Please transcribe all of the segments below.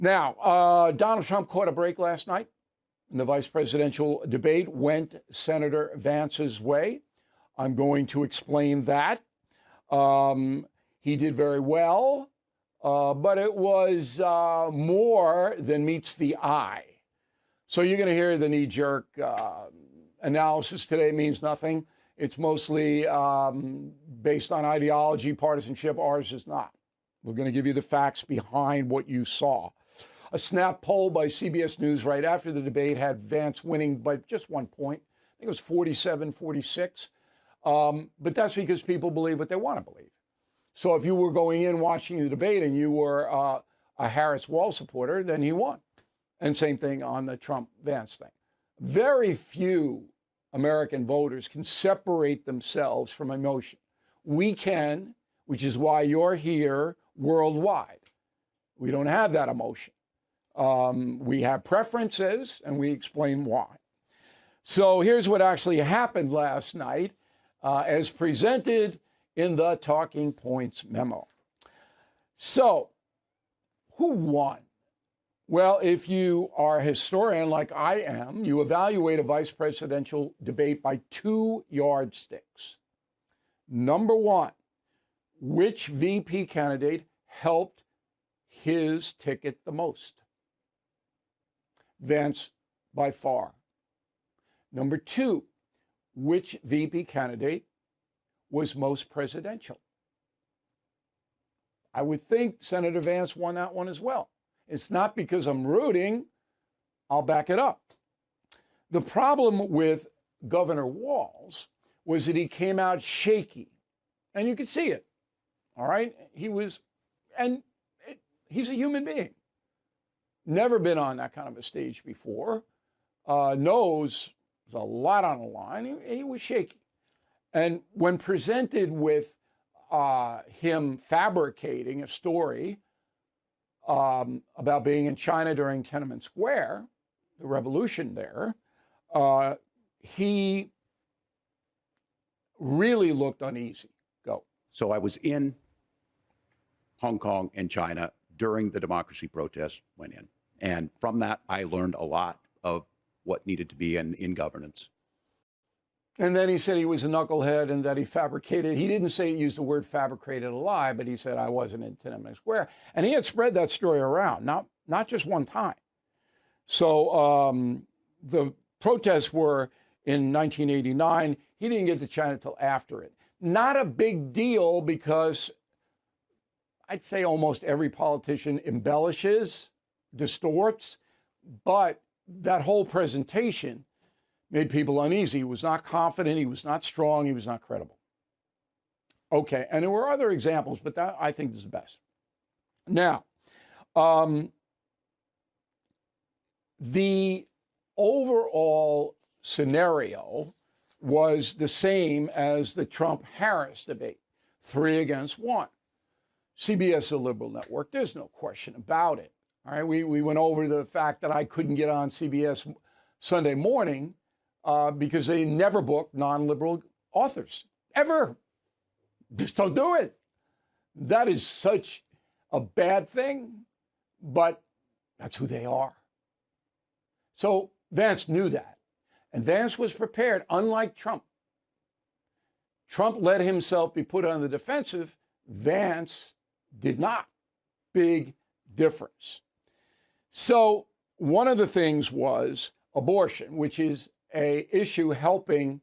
Now, Donald Trump caught a break last night. And the vice presidential debate went Senator Vance's way. I'm going to explain that. He did very well, but it was more than meets the eye. So you're going to hear the knee-jerk analysis today means nothing. It's mostly based on ideology, partisanship. Ours is not. We're going to give you the facts behind what you saw. A snap poll by CBS News right after the debate had Vance winning by just 1 point. I think it was 47-46. But that's because people believe what they want to believe. So if you were going in watching the debate and you were a Harris Wall supporter, then he won. And same thing on the Trump-Vance thing. Very few American voters can separate themselves from emotion. We can, which is why you're here worldwide. We don't have that emotion. We have preferences, and we explain why. So here's what actually happened last night, as presented in the Talking Points memo. So, who won? Well, if you are a historian like I am, you evaluate a vice presidential debate by 2 yardsticks. Number one, which VP candidate helped his ticket the most? Vance, by far. Number two, which VP candidate was most presidential? I would think Senator Vance won that one as well. It's not because I'm rooting, I'll back it up. The problem with Governor Walz was that he came out shaky, and you could see it. All right? He's a human being. Never been on that kind of a stage before. Knows there's a lot on the line. He was shaky. And when presented with him fabricating a story about being in China during Tiananmen Square, the revolution there, he really looked uneasy. Go. So I was in Hong Kong and China during the democracy protests went in. And from that, I learned a lot of what needed to be in governance. And then he said he was a knucklehead and that he fabricated. He didn't say he used the word fabricated a lie, but he said, I wasn't in Tiananmen Square. And he had spread that story around, not just one time. So the protests were in 1989. He didn't get to China till after it. Not a big deal because I'd say almost every politician embellishes, distorts, but that whole presentation made people uneasy. He was not confident, he was not strong, he was not credible. Okay, and there were other examples, but that I think is the best. Now, the overall scenario was the same as the Trump-Harris debate, 3 against 1. CBS is a liberal network. There's no question about it. All right, we went over the fact that I couldn't get on CBS Sunday morning because they never book non-liberal authors, ever. Just don't do it. That is such a bad thing, but that's who they are. So Vance knew that, and Vance was prepared, unlike Trump. Trump let himself be put on the defensive. Vance did not. Big difference. So one of the things was abortion, which is an issue helping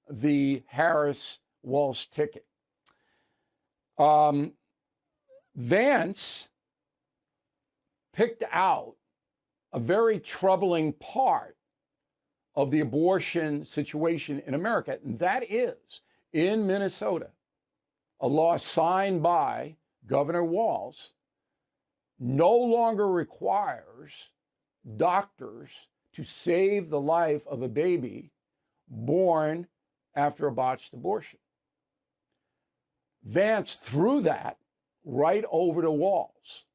the Harris-Walz ticket. Vance picked out a very troubling part of the abortion situation in America, and that is, in Minnesota, a law signed by Governor Walz no longer requires doctors to save the life of a baby born after a botched abortion. Vance threw that right over to Walz.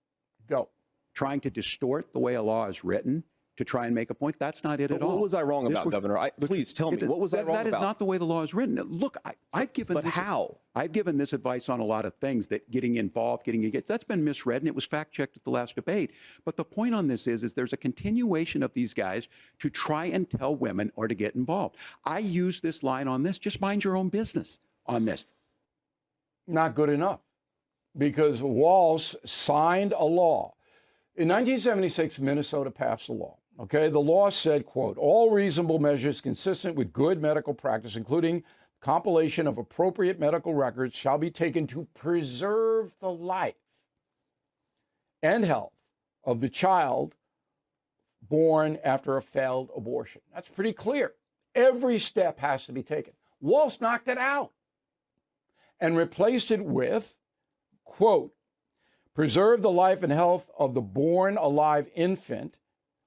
Go. Trying to distort the way a law is written to try and make a point. That's not it at all. What was I wrong about, Governor? Please tell me. What was I wrong about? That is not the way the law is written. Look, I've given But this, how? I've given this advice on a lot of things, that getting involved, getting engaged, that's been misread, and it was fact-checked at the last debate. But the point on this is there's a continuation of these guys to try and tell women or to get involved. I use this line on this, just mind your own business on this. Not good enough, because Walz signed a law. In 1976, Minnesota passed a law. Okay, the law said, quote, all reasonable measures consistent with good medical practice, including compilation of appropriate medical records, shall be taken to preserve the life and health of the child born after a failed abortion. That's pretty clear. Every step has to be taken. Walz knocked it out and replaced it with, quote, preserve the life and health of the born alive infant,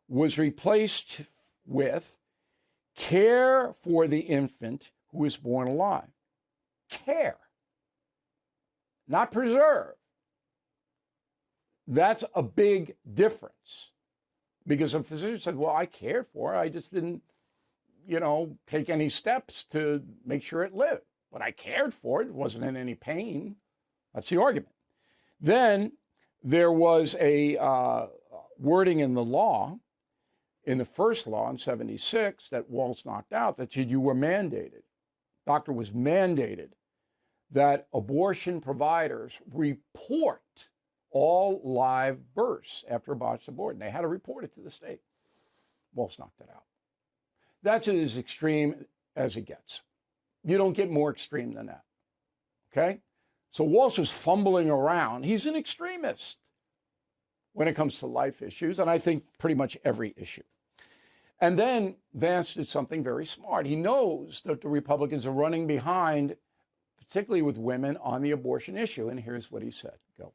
was replaced with care for the infant who is born alive. Care, not preserve. That's a big difference, because a physician said, well, I cared for her. I just didn't, take any steps to make sure it lived. But I cared for it. It wasn't in any pain. That's the argument. Then there was a wording in the law, in the first law in 76, that Walz knocked out, that you were mandated. Doctor was mandated that abortion providers report all live births after a botched abortion. They had to report it to the state. Walz knocked it out. That's as extreme as it gets. You don't get more extreme than that. Okay? So Walz was fumbling around. He's an extremist when it comes to life issues, and I think pretty much every issue. And then Vance did something very smart. He knows that the Republicans are running behind, particularly with women, on the abortion issue. And here's what he said. Go.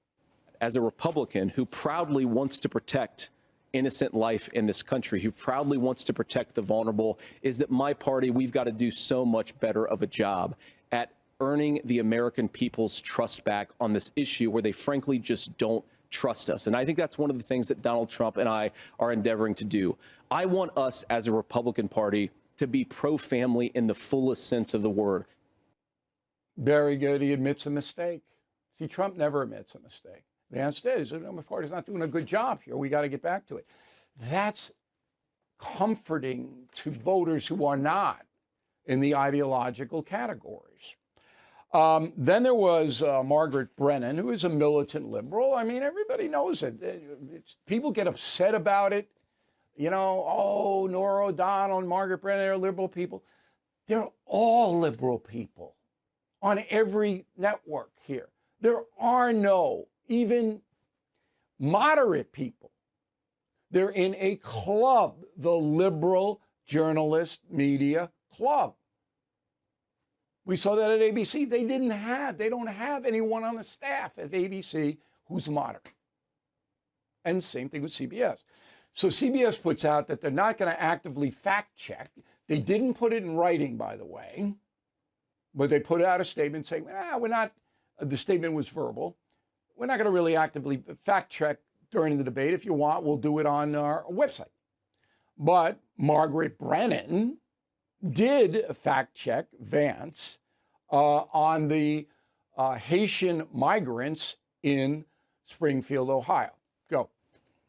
As a Republican who proudly wants to protect innocent life in this country, who proudly wants to protect the vulnerable, is that my party, we've got to do so much better of a job at earning the American people's trust back on this issue where they frankly just don't trust us. And I think that's one of the things that Donald Trump and I are endeavoring to do. I want us as a Republican Party to be pro-family in the fullest sense of the word. Very good. He admits a mistake. See, Trump never admits a mistake. Vance did. He said, no, my party's not doing a good job here. We got to get back to it. That's comforting to voters who are not in the ideological categories. Then there was Margaret Brennan, who is a militant liberal. I mean, everybody knows it. People get upset about it. Oh, Norah O'Donnell and Margaret Brennan are liberal people. They're all liberal people on every network here. There are no even moderate people. They're in a club, the Liberal Journalist Media Club. We saw that at ABC. They don't have anyone on the staff at ABC who's moderate. And same thing with CBS. So CBS puts out that they're not going to actively fact check. They didn't put it in writing, by the way, but they put out a statement saying, we're not, the statement was verbal. We're not going to really actively fact check during the debate. If you want, we'll do it on our website. But Margaret Brennan did fact check Vance on the Haitian migrants in Springfield, Ohio. Go.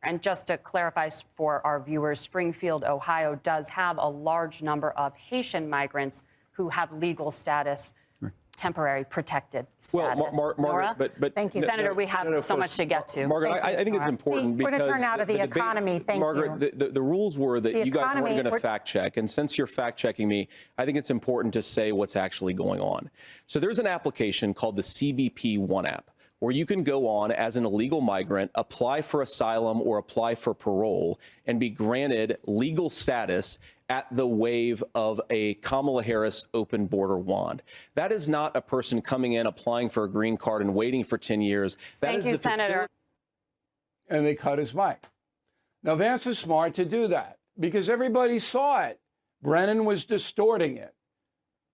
And just to clarify for our viewers, Springfield, Ohio does have a large number of Haitian migrants who have legal status, temporary protected status. Well, Margaret, but thank you, Senator. We have so much to get to. Margaret, I think it's important because we're going to turn out of the economy. Thank you. Margaret, the rules were that you guys weren't going to fact check, and since you're fact checking me, I think it's important to say what's actually going on. So there's an application called the CBP One app, where you can go on as an illegal migrant, apply for asylum or apply for parole, and be granted legal status at the wave of a Kamala Harris open border wand. That is not a person coming in, applying for a green card and waiting for 10 years. Thank you, Senator. And they cut his mic. Now, Vance is smart to do that because everybody saw it. Brennan was distorting it.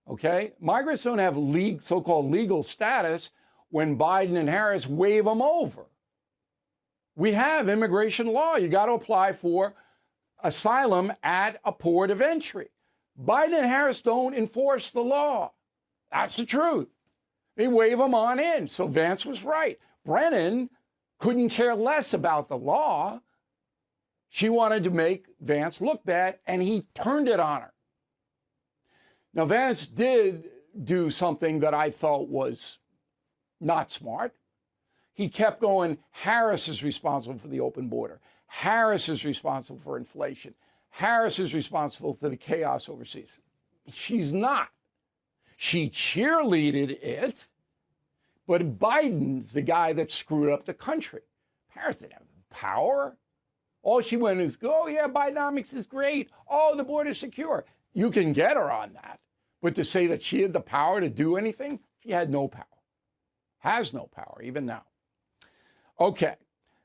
Okay? Migrants don't have so-called legal status when Biden and Harris wave them over. We have immigration law. You got to apply for asylum at a port of entry. Biden and Harris don't enforce the law. That's the truth. They wave them on in. So Vance was right. Brennan couldn't care less about the law. She wanted to make Vance look bad, and he turned it on her. Now, Vance did do something that I thought was not smart. He kept going, Harris is responsible for the open border. Harris is responsible for inflation. Harris is responsible for the chaos overseas. She's not. She cheerleaded it, but Biden's the guy that screwed up the country. Harris didn't have power. All she went is, oh, yeah, Bidenomics is great. Oh, the border's secure. You can get her on that. But to say that she had the power to do anything, she had no power. Has no power, even now. Okay,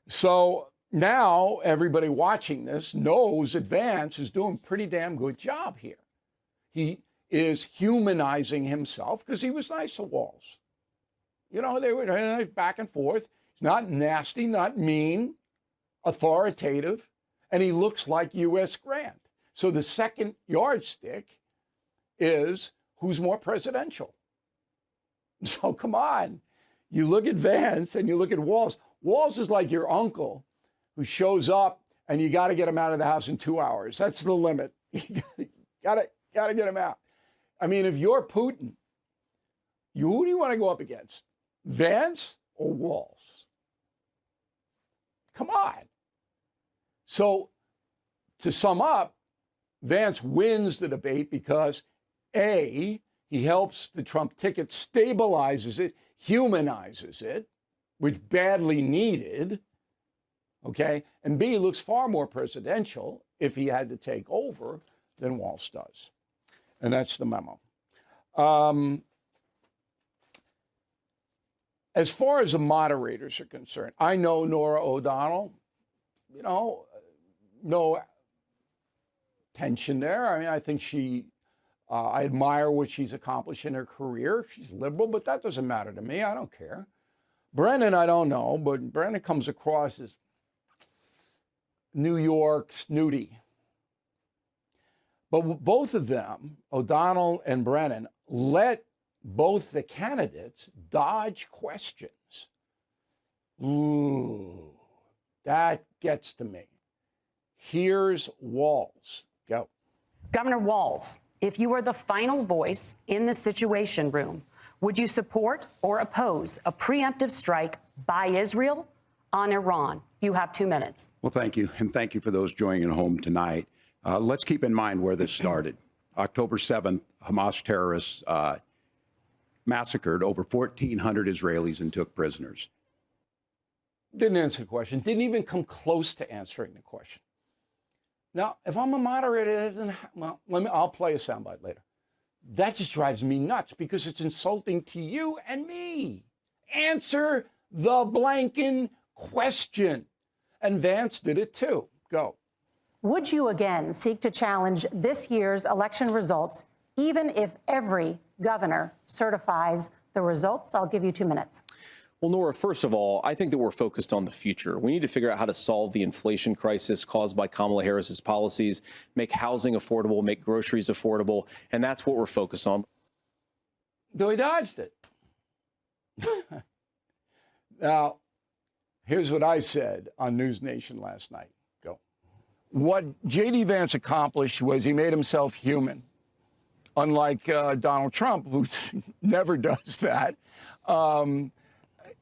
so now everybody watching this knows that Vance is doing a pretty damn good job here. He is humanizing himself because he was nice to Walz. You know, they were back and forth. He's not nasty, not mean, authoritative, and he looks like U.S. Grant. So the second yardstick is who's more presidential. So come on. You look at Vance and you look at Walz. Walz is like your uncle who shows up and you got to get him out of the house in 2 hours. That's the limit. You got to get him out. I mean, if you're Putin, who do you want to go up against? Vance or Walz? Come on. So to sum up, Vance wins the debate because A, he helps the Trump ticket, stabilizes it, humanizes it, which badly needed, okay? And B, looks far more presidential if he had to take over than Walz does. And that's the memo. As far as the moderators are concerned, I know Norah O'Donnell, you know, no tension there. I mean, I think I admire what she's accomplished in her career. She's liberal, but that doesn't matter to me. I don't care. Brennan, I don't know, but Brennan comes across as New York snooty. But both of them, O'Donnell and Brennan, let both the candidates dodge questions. Ooh, that gets to me. Here's Walz. Go. Governor Walz, if you were the final voice in the Situation Room, would you support or oppose a preemptive strike by Israel on Iran? You have 2 minutes. Well, thank you. And thank you for those joining at home tonight. Let's keep in mind where this started. October 7th, Hamas terrorists massacred over 1,400 Israelis and took prisoners. Didn't answer the question. Didn't even come close to answering the question. Now, if I'm a moderator, well, I'll play a soundbite later. That just drives me nuts because it's insulting to you and me. Answer the blanking question. And Vance did it too. Go. Would you again seek to challenge this year's election results, even if every governor certifies the results? I'll give you 2 minutes. Well, Norah, first of all, I think that we're focused on the future. We need to figure out how to solve the inflation crisis caused by Kamala Harris's policies, make housing affordable, make groceries affordable, and that's what we're focused on. Though he dodged it. Now, here's what I said on News Nation last night. Go. What J.D. Vance accomplished was he made himself human, unlike Donald Trump, who never does that.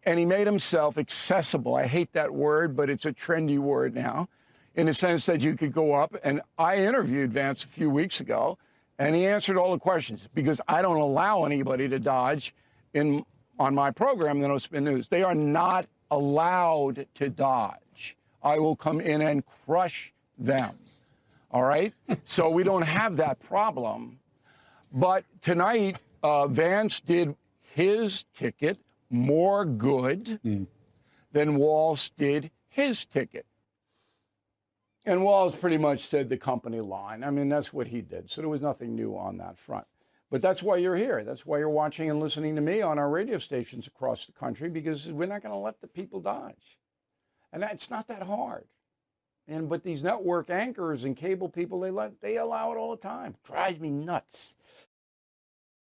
And he made himself accessible. I hate that word, but it's a trendy word now, in the sense that you could go up, and I interviewed Vance a few weeks ago, and he answered all the questions, because I don't allow anybody to dodge on my program, the No Spin News. They are not allowed to dodge. I will come in and crush them, all right? So we don't have that problem. But tonight, Vance did his ticket more good than Walz did his ticket. And Walz pretty much said the company line. I mean, that's what he did. So there was nothing new on that front. But that's why you're here. That's why you're watching and listening to me on our radio stations across the country, because we're not going to let the people dodge. And it's not that hard. But these network anchors and cable people, they allow it all the time. Drives me nuts.